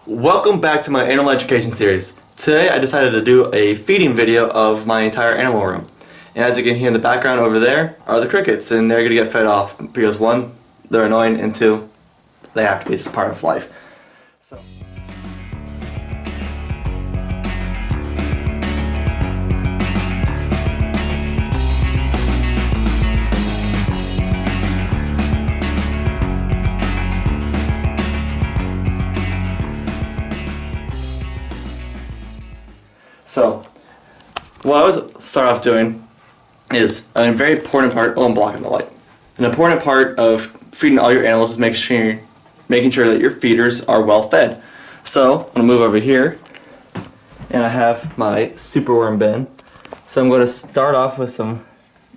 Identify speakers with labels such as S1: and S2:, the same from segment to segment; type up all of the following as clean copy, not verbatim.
S1: Welcome back to my animal education series. Today I decided to do a feeding video of my entire animal room. And as you can hear in the background over there are the crickets, and they're going to get fed off because one, they're annoying, and two, they have to be, it's part of life. So. So, what I always start off doing is a very important part. Oh, I'm blocking the light. An important part of feeding all your animals is making sure that your feeders are well fed. So, I'm gonna move over here, and I have my superworm bin. So I'm going to start off with some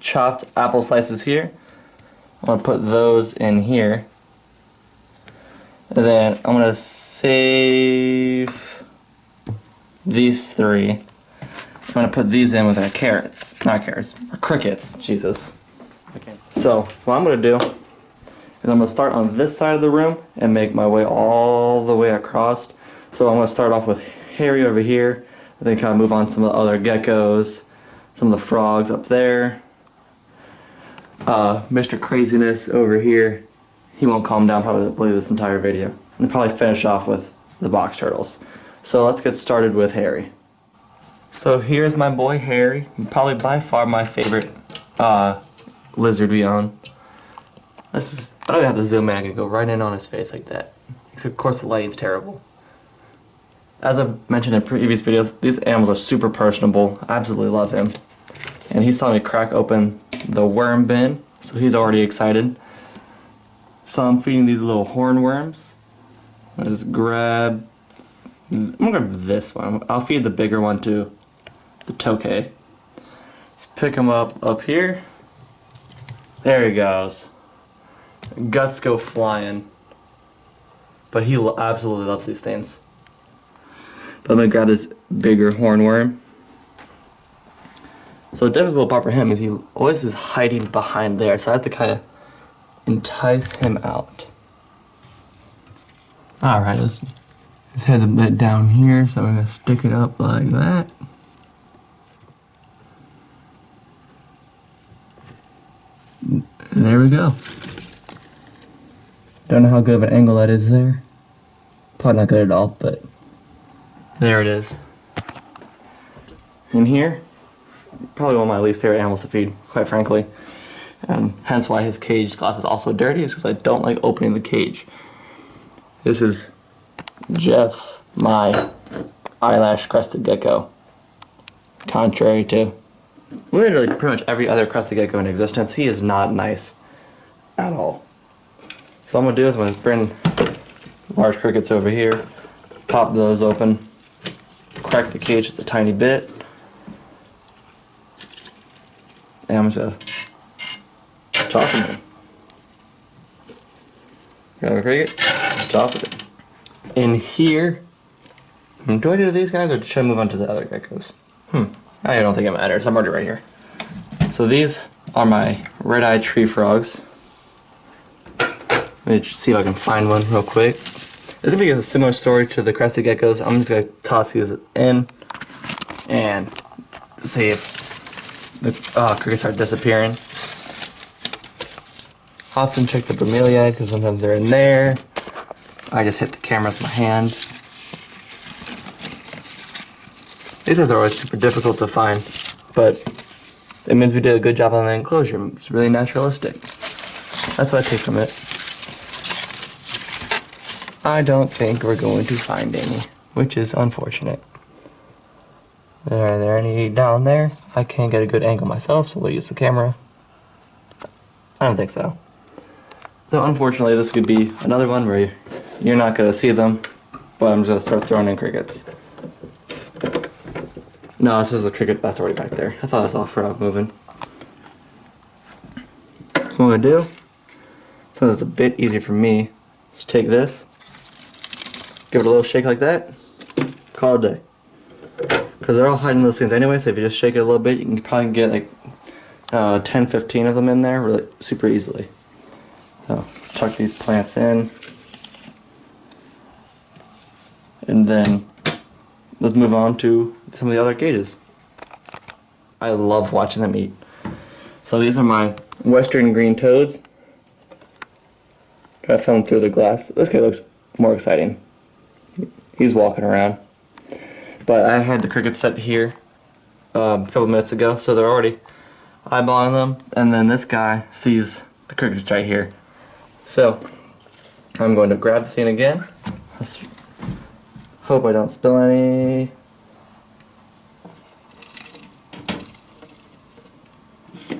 S1: chopped apple slices here. I'm gonna put those in here, and then I'm gonna save these three. I'm gonna put these in with crickets, Jesus. Okay. So what I'm gonna do is I'm gonna start on this side of the room and make my way all the way across. So I'm gonna start off with Harry over here, and then kind of move on to some of the other geckos, some of the frogs up there. Mr. Craziness over here. He won't calm down probably this entire video. And probably finish off with the box turtles. So let's get started with Harry. So here's my boy Harry, probably by far my favorite lizard we own. I don't even have to zoom in, I can go right in on his face like that. Except of course the lighting's terrible. As I mentioned in previous videos, these animals are super personable. I absolutely love him. And he saw me crack open the worm bin, so he's already excited. So I'm feeding these little hornworms. I just grab... I'm gonna grab this one. I'll feed the bigger one to the tokay. Just pick him up here. There he goes. Guts go flying. But he absolutely loves these things. But I'm gonna grab this bigger hornworm. So the difficult part for him is he always is hiding behind there, so I have to kind of entice him out. Alright, his head's a bit down here, so I'm going to stick it up like that. And there we go. Don't know how good of an angle that is there. Probably not good at all, but there it is. In here, probably one of my least favorite animals to feed, quite frankly. And hence why his cage glass is also dirty, is because I don't like opening the cage. This is Jeff, my eyelash crested gecko. Contrary to literally pretty much every other crested gecko in existence, he is not nice at all. So what I'm going to do is I'm going to bring large crickets over here, pop those open, crack the cage just a tiny bit, and I'm just going to toss them in. Grab a cricket, toss it in. In here, do I do these guys or should I move on to the other geckos? I don't think it matters. I'm already right here. So these are my red-eyed tree frogs. Let me see if I can find one real quick. This is going to be a similar story to the crested geckos. I'm just going to toss these in and see if the crickets are disappearing. Often check the bromeliad because sometimes they're in there. I just hit the camera with my hand. These guys are always super difficult to find, but it means we did a good job on the enclosure. It's really naturalistic. That's what I take from it. I don't think we're going to find any, which is unfortunate. Are there any down there? I can't get a good angle myself, so we'll use the camera. I don't think so. So unfortunately, this could be another one where you're not going to see them, but I'm just going to start throwing in crickets. No, this is the cricket that's already back there. I thought I saw a frog moving. So what I'm going to do, so it's a bit easier for me, is take this, give it a little shake like that, call it a day. Because they're all hiding those things anyway, so if you just shake it a little bit, you can probably get like 10-15 of them in there really super easily. So chuck these plants in. And then let's move on to some of the other cages. I love watching them eat. So these are my western green toads. I filmed through the glass. This guy looks more exciting. He's walking around. But I had the crickets set here a couple minutes ago, so they're already eyeballing them. And then this guy sees the crickets right here. So I'm going to grab the thing again. Let's hope I don't spill any.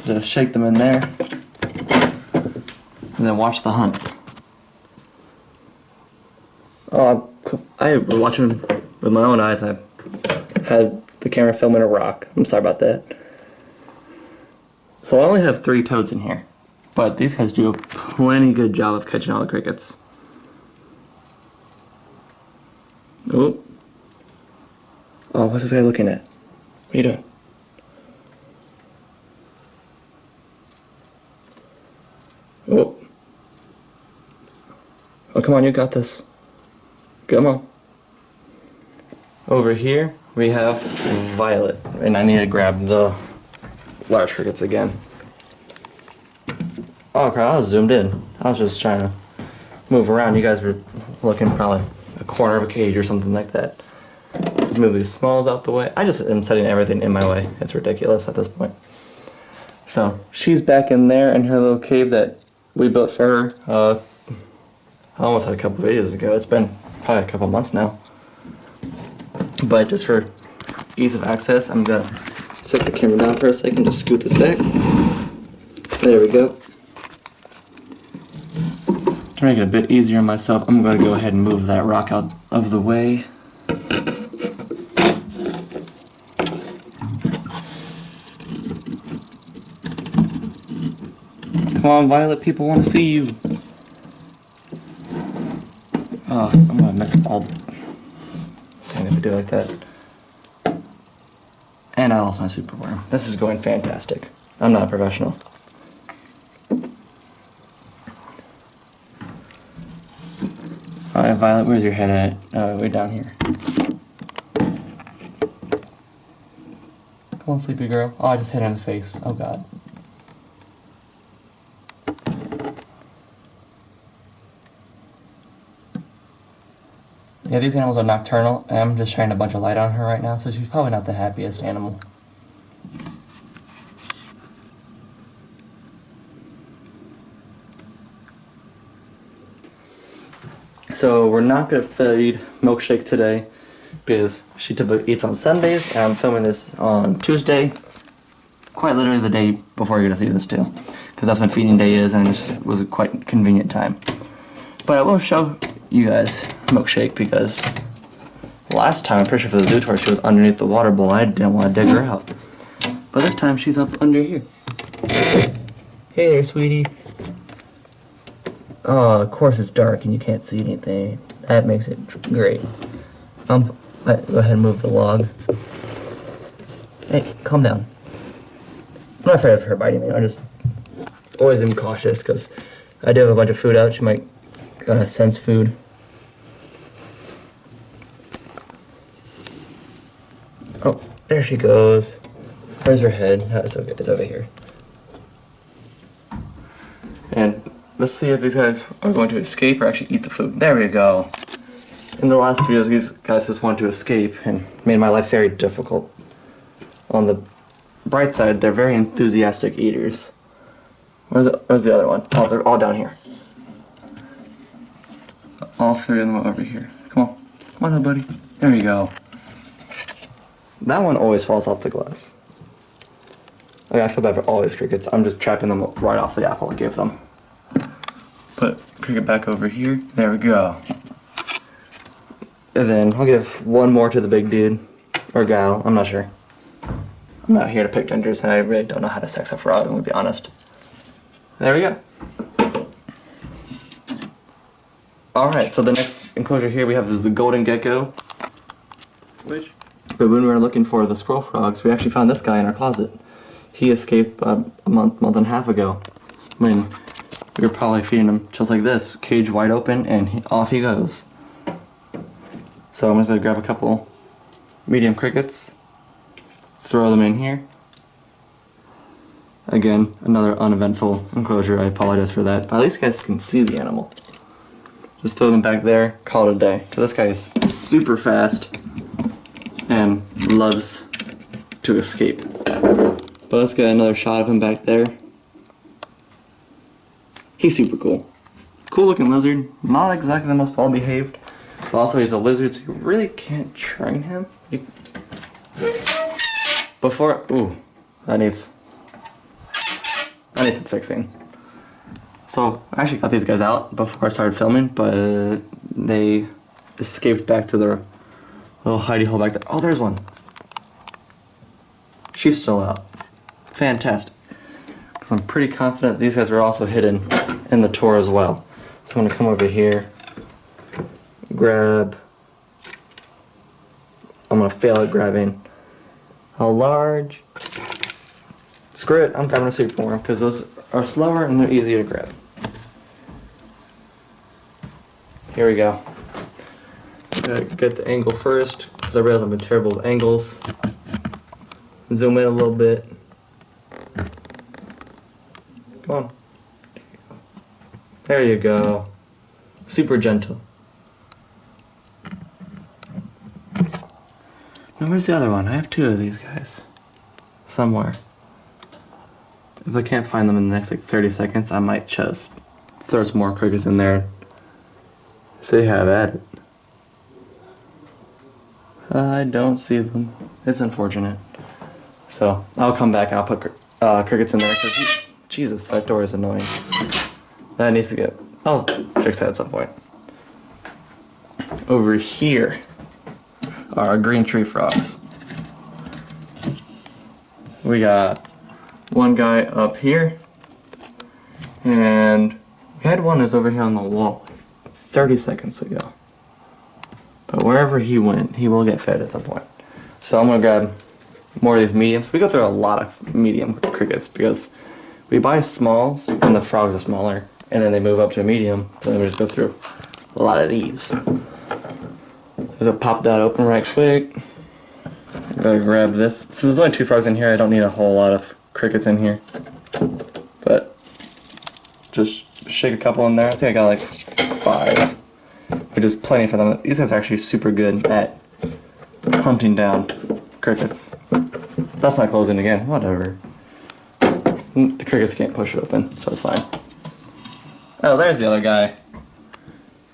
S1: Just shake them in there. And then watch the hunt. Oh, I was watching with my own eyes. I had the camera filming a rock. I'm sorry about that. So I only have 3 toads in here. But these guys do a plenty good job of catching all the crickets. Oh. Oh, what's this guy looking at? What are you doing? Oh. Oh, come on, you got this. Come on. Over here, we have Violet. And I need to grab the large crickets again. Oh crap, I was zoomed in. I was just trying to move around. You guys were looking probably a corner of a cage or something like that. Let's move these smalls out the way. I just am setting everything in my way. It's ridiculous at this point. So, she's back in there in her little cave that we built for her. I almost had a couple videos ago. It's been probably a couple months now. But just for ease of access, I'm gonna set the camera down for a second, just scoot this back. There we go. To make it a bit easier on myself, I'm gonna go ahead and move that rock out of the way. Come on, Violet, people want to see you. Oh, I'm gonna mess up all the thing if I do it like that. And I lost my superworm. This is going fantastic. I'm not a professional. Alright, Violet, where's your head at? Way down here. Come on, sleepy girl. Oh, I just hit her in the face. Oh god. Yeah, these animals are nocturnal, and I'm just shining a bunch of light on her right now, so she's probably not the happiest animal. So we're not going to feed Milkshake today, because she typically eats on Sundays, and I'm filming this on Tuesday, quite literally the day before you're going to see this too, because that's when feeding day is, and this was a quite convenient time. But I will show you guys Milkshake, because last time, I'm pretty sure for the zoo tour, she was underneath the water bowl. I didn't want to dig her out. But this time she's up under here. Hey there, sweetie. Oh, of course it's dark and you can't see anything. That makes it great. Go ahead and move the log. Hey, calm down. I'm not afraid of her biting me. I just always am cautious because I do have a bunch of food out. She might sense food. Oh, there she goes. Where's her head? Oh, it's okay. It's over here. And let's see if these guys are going to escape or actually eat the food. There we go. In the last videos, these guys just wanted to escape and made my life very difficult. On the bright side, they're very enthusiastic eaters. Where's the other one? Oh, they're all down here. All 3 of them are over here. Come on. Come on, little buddy. There you go. That one always falls off the glass. I feel bad for all these crickets. I'm just trapping them right off the apple I gave them. Put cricket back over here. There we go. And then I'll give one more to the big dude. Or gal. I'm not sure. I'm not here to pick genders, and I really don't know how to sex a frog, I'm gonna be honest. There we go. Alright, so the next enclosure here we have is the golden gecko. But when we were looking for the squirrel frogs, we actually found this guy in our closet. He escaped a month and a half ago. When we were probably feeding him just like this, cage wide open, and off he goes. So I'm just gonna grab a couple medium crickets, throw them in here. Again, another uneventful enclosure. I apologize for that, but at least you guys can see the animal. Just throw them back there, call it a day. So this guy is super fast and loves to escape. But let's get another shot of him back there. He's super cool. Cool looking lizard, not exactly the most well behaved, but also he's a lizard, so you really can't train him. Ooh, that needs some fixing. So I actually got these guys out before I started filming, but they escaped back to their little hidey hole back there. Oh, there's one. She's still out. Fantastic. Because I'm pretty confident these guys were also hidden in the tour as well. So I'm going to come over here, I'm going to fail at grabbing a large, screw it, I'm grabbing a superworm because those are slower and they're easier to grab. Here we go. Gotta get the angle first because I realize I've been terrible with angles. Zoom in a little bit. Come on. There you go. Super gentle. Now where's the other one? I have two of these guys. Somewhere. If I can't find them in the next like 30 seconds, I might just throw some more crickets in there. Say have at it. I don't see them. It's unfortunate. So I'll come back and I'll put crickets in there because Jesus, that door is annoying. That needs to get. I'll fix that at some point. Over here are our green tree frogs. We got one guy up here, and we had one that's over here on the wall 30 seconds ago. But wherever he went, he will get fed at some point. So I'm gonna grab more of these mediums. We go through a lot of medium crickets because we buy smalls and the frogs are smaller, and then they move up to a medium, so then we just go through a lot of these. Just pop that open right quick. I'm gonna grab this. So there's only two frogs in here. I don't need a whole lot of crickets in here, but just shake a couple in there. I think I got like 5, which is plenty for them. These guys are actually super good at hunting down crickets. That's not closing again. Whatever. The crickets can't push it open, so it's fine. Oh, there's the other guy.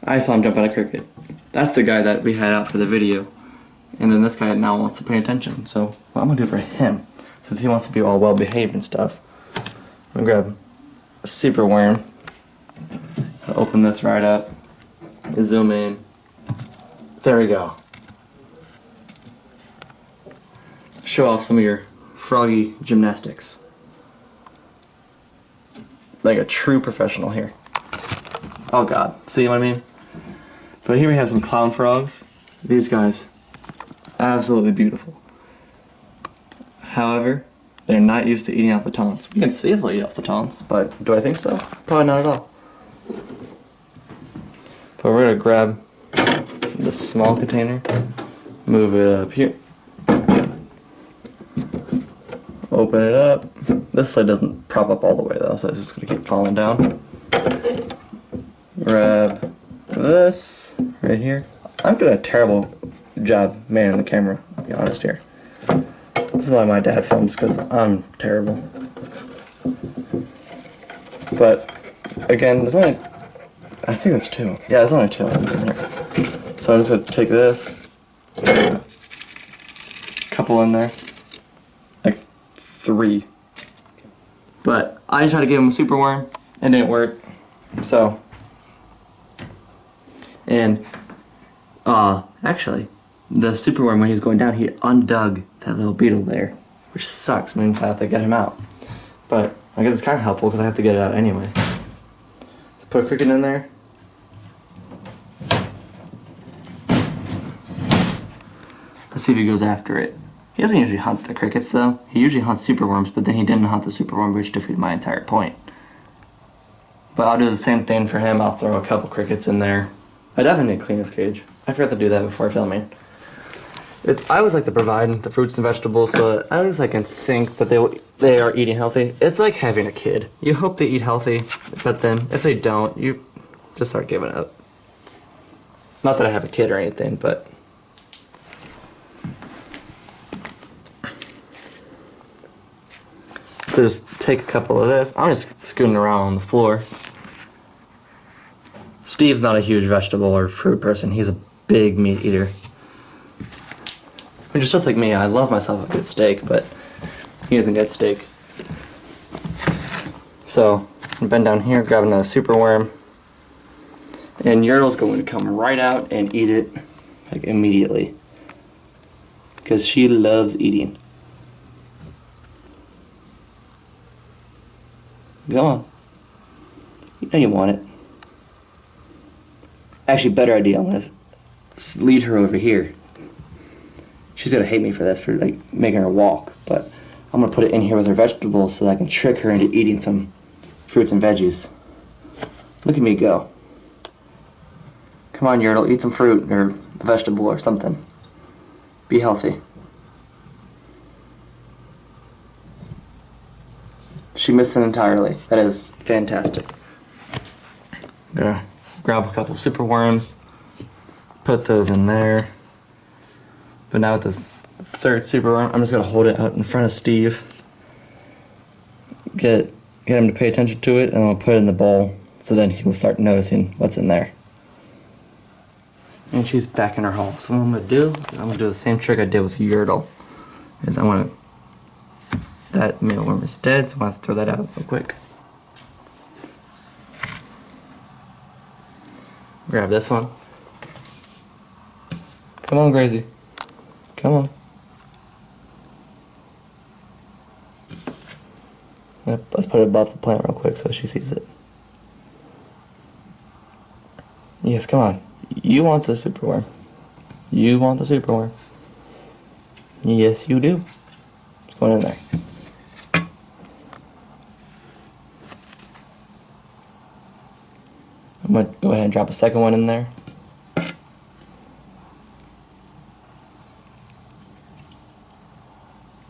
S1: I saw him jump at a cricket. That's the guy that we had out for the video. And then this guy now wants to pay attention. So what I'm going to do for him, since he wants to be all well behaved and stuff, I'm going to grab a super worm. I'll open this right up. Zoom in. There we go. Show off some of your froggy gymnastics. Like a true professional here. Oh god, see what I mean? But here we have some clown frogs. These guys, absolutely beautiful. However, they're not used to eating off the taunts. We can safely eat off the taunts, but do I think so? Probably not at all. But we're gonna grab this small container, move it up here, open it up. This lid doesn't prop up all the way though, so it's just gonna keep falling down. Grab this right here. I'm doing a terrible job manning the camera, I'll be honest here. This is why my dad films, because I'm terrible. But again, there's only, I think there's 2. Yeah, there's only 2 in here. So I'm just gonna take this, couple in there, like 3. But I just tried to give him a super worm, it didn't work. So, and actually, the super worm, when he was going down, he undug that little beetle there, which sucks. I mean, I have to get him out. But I guess it's kind of helpful because I have to get it out anyway. Let's put a cricket in there. Let's see if he goes after it. He doesn't usually hunt the crickets though. He usually hunts superworms, but then he didn't hunt the superworm, which defeated my entire point. But I'll do the same thing for him. I'll throw a couple crickets in there. I definitely need to clean his cage. I forgot to do that before filming. I always like to provide the fruits and vegetables so that at least I can think that they are eating healthy. It's like having a kid. You hope they eat healthy, but then if they don't, you just start giving up. Not that I have a kid or anything, but... So just take a couple of this. I'm just scooting around on the floor. Steve's not a huge vegetable or fruit person. He's a big meat eater. Which is just like me. I love myself a good steak, but he doesn't get steak. So, I'm bend down here, grab another superworm. And Yertle's going to come right out and eat it like immediately. Because she loves eating. Go on. You know you want it. Actually, better idea. I'm going to lead her over here. She's going to hate me for this, for like making her walk. But I'm going to put it in here with her vegetables so that I can trick her into eating some fruits and veggies. Look at me go. Come on, Yertle, eat some fruit or vegetable or something. Be healthy. She missed it entirely. That is fantastic. I'm gonna grab a couple super worms, put those in there. But now with this third super worm, I'm just gonna hold it out in front of Steve. Get him to pay attention to it, and I'll put it in the bowl so then he will start noticing what's in there. And she's back in her hole. So what I'm gonna do the same trick I did with Yertle. Is I wanna, that mealworm is dead, so I'm gonna have to throw that out real quick. Grab this one. Come on, Gracie. Come on. Let's put it above the plant real quick so she sees it. Yes, come on. You want the superworm. You want the superworm. Yes, you do. It's going in there. I'm going to go ahead and drop a second one in there.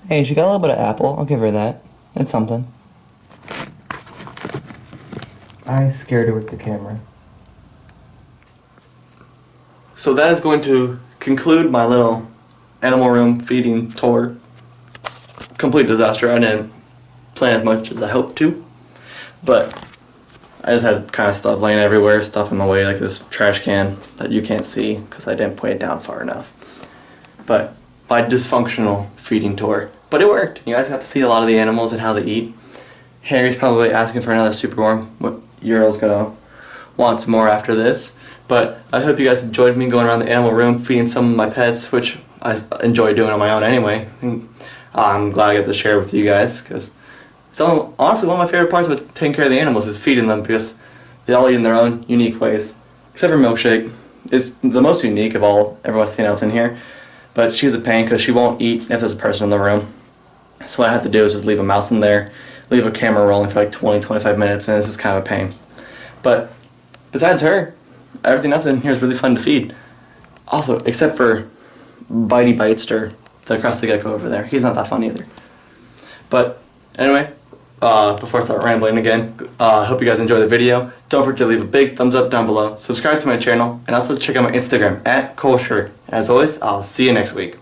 S1: Hey, she got a little bit of apple. I'll give her that. It's something. I scared her with the camera. So that is going to conclude my little animal room feeding tour. Complete disaster. I didn't plan as much as I hoped to, but I just had kind of stuff laying everywhere, stuff in the way, like this trash can that you can't see because I didn't put it down far enough. But my dysfunctional feeding tour. But it worked. You guys got to see a lot of the animals and how they eat. Harry's probably asking for another superworm. Yertle's gonna want some more after this. But I hope you guys enjoyed me going around the animal room feeding some of my pets, which I enjoy doing on my own anyway. I'm glad I get to share with you guys, because it's honestly one of my favorite parts about taking care of the animals is feeding them, because they all eat in their own unique ways. Except for Milkshake. It's the most unique of everything else in here. But she's a pain because she won't eat if there's a person in the room. So what I have to do is just leave a mouse in there, leave a camera rolling for like 20-25 minutes, and it's just kind of a pain. But besides her, everything else in here is really fun to feed. Also, except for Bitey Bitester, the Crested Gecko over there. He's not that fun either. But anyway, before I start rambling again, I hope you guys enjoy the video. Don't forget to leave a big thumbs up down below, subscribe to my channel, and also check out my Instagram @ColeShirt. As always, I'll see you next week.